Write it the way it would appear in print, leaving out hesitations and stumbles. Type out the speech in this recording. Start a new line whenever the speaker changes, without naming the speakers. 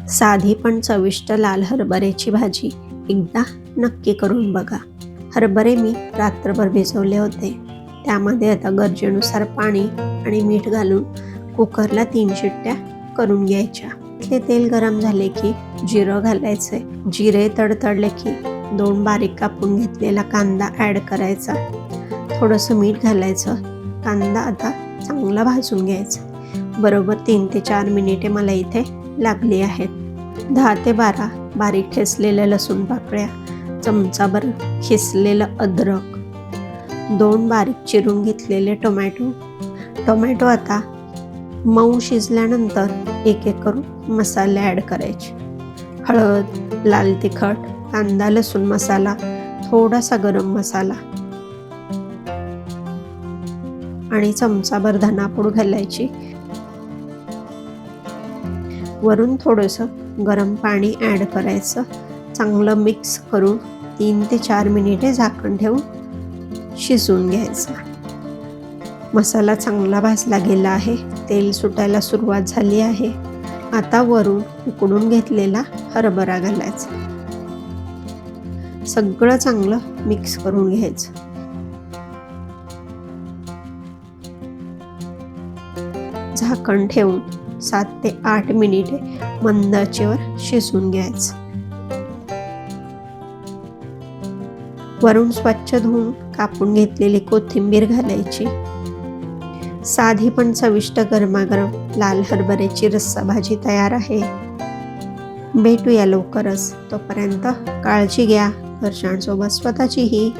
साधी पण चविष्ट लाल हरभऱ्याची भाजी एकदा नक्की करून बघा. हरभरे मी रात्रभर भिजवले होते. त्यामध्ये आता गरजेनुसार पाणी आणि मीठ घालून कुकरला 3 शिट्ट्या करून घ्यायच्या. ते तेल गरम झाले की जिरं घालायचे. जिरे तडतडले की 2 बारीक कापून घेतलेला कांदा ॲड करायचा. थोडंसं मीठ घालायचं. कांदा आता चांगला भाजून घ्यायचा. बरोबर 3 ते 4 मिनिटे मला इथे लागली आहेत. 10 ते 12 बारीक ठेचलेल्या लसूण पाकळ्या, चमचाभर खिसलेलं अद्रक, 2 बारीक चिरून घेतलेले टोमॅटो आता मऊ शिजल्यानंतर एक एक करून मसाले ॲड करायचे. हळद, लाल तिखट, कांदा लसूण मसाला, थोडासा गरम मसाला आणि चमचाभर धनापूड घालायची. वरून थोडंसं गरम पाणी ॲड करायचं. चांगलं मिक्स करून 3 ते 4 मिनिटे झाकण ठेवून शिजवून घ्यायचं. मसाला चांगला भाजला गेला आहे. तेल सुटायला सुरुवात झाली आहे. आता वरून उकडून घेतलेला हरभरा घालायचा. सगळं चांगलं मिक्स करून घ्यायचं. झाकण ठेवून 7 ते 8 मिनिटे मंद आचेवर शिजवून घ्यायचं. वरून स्वच्छ धुवून कापून घेतलेली कोथिंबीर घालायची. साधी पण चविष्ट गरमागरम लाल हरभऱ्याची रस्सा भाजी तयार आहे. भेटूया लवकरच. तोपर्यंत काळजी घ्या. घरच्यांसोबत स्वतःचीही.